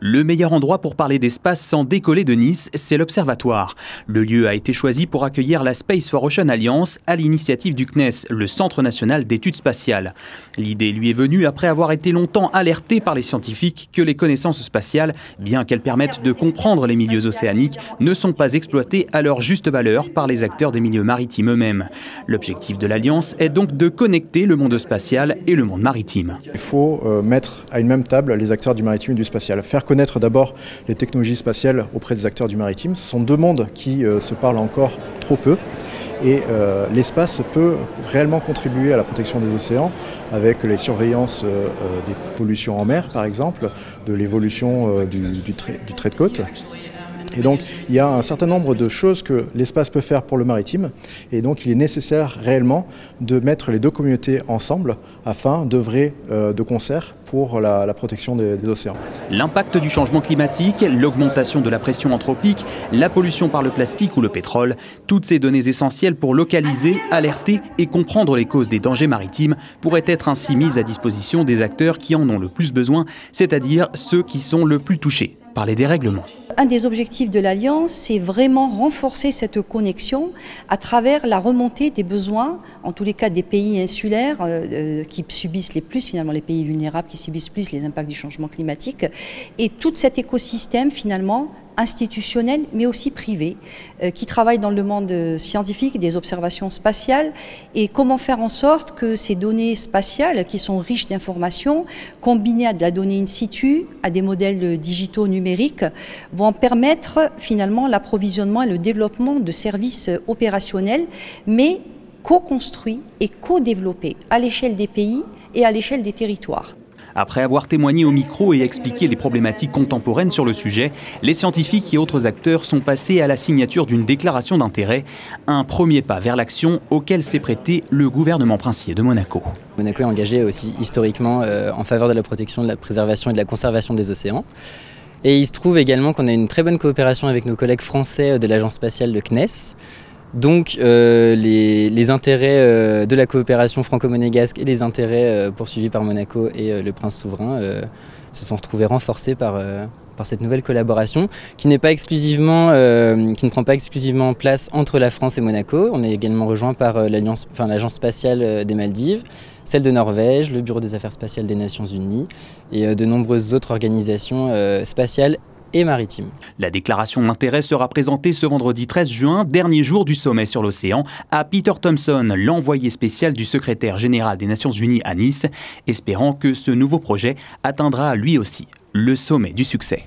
Le meilleur endroit pour parler d'espace sans décoller de Nice, c'est l'Observatoire. Le lieu a été choisi pour accueillir la Space for Ocean Alliance à l'initiative du CNES, le Centre national d'études spatiales. L'idée lui est venue après avoir été longtemps alerté par les scientifiques que les connaissances spatiales, bien qu'elles permettent de comprendre les milieux océaniques, ne sont pas exploitées à leur juste valeur par les acteurs des milieux maritimes eux-mêmes. L'objectif de l'Alliance est donc de connecter le monde spatial et le monde maritime. Il faut mettre à une même table les acteurs du maritime et du spatial. Faire connaître d'abord les technologies spatiales auprès des acteurs du maritime. Ce sont deux mondes qui se parlent encore trop peu. Et l'espace peut réellement contribuer à la protection des océans avec les surveillances des pollutions en mer, par exemple, de l'évolution du trait de côte. Et donc, il y a un certain nombre de choses que l'espace peut faire pour le maritime. Et donc, il est nécessaire réellement de mettre les deux communautés ensemble afin d'œuvrer de concert pour la protection des océans. L'impact du changement climatique, l'augmentation de la pression anthropique, la pollution par le plastique ou le pétrole, toutes ces données essentielles pour localiser, alerter et comprendre les causes des dangers maritimes pourraient être ainsi mises à disposition des acteurs qui en ont le plus besoin, c'est-à-dire ceux qui sont le plus touchés par les dérèglements. Un des objectifs de l'Alliance, c'est vraiment renforcer cette connexion à travers la remontée des besoins, en tous les cas des pays insulaires qui subissent les plus, finalement les pays vulnérables qui subissent plus les impacts du changement climatique, et tout cet écosystème finalement institutionnel mais aussi privé qui travaille dans le monde scientifique des observations spatiales et comment faire en sorte que ces données spatiales qui sont riches d'informations combinées à de la donnée in situ, à des modèles digitaux numériques vont permettre finalement l'approvisionnement et le développement de services opérationnels mais co-construits et co-développés à l'échelle des pays et à l'échelle des territoires. Après avoir témoigné au micro et expliqué les problématiques contemporaines sur le sujet, les scientifiques et autres acteurs sont passés à la signature d'une déclaration d'intérêt, un premier pas vers l'action auquel s'est prêté le gouvernement princier de Monaco. Monaco est engagé aussi historiquement en faveur de la protection, de la préservation et de la conservation des océans. Et il se trouve également qu'on a une très bonne coopération avec nos collègues français de l'agence spatiale de CNES. Donc les intérêts de la coopération franco-monégasque et les intérêts poursuivis par Monaco et le prince souverain se sont retrouvés renforcés par cette nouvelle collaboration qui ne prend pas exclusivement place entre la France et Monaco. On est également rejoint par l'agence spatiale des Maldives, celle de Norvège, le Bureau des affaires spatiales des Nations Unies et de nombreuses autres organisations spatiales et maritime. La déclaration d'intérêt sera présentée ce vendredi 13 juin, dernier jour du sommet sur l'océan, à Peter Thompson, l'envoyé spécial du secrétaire général des Nations Unies à Nice, espérant que ce nouveau projet atteindra lui aussi le sommet du succès.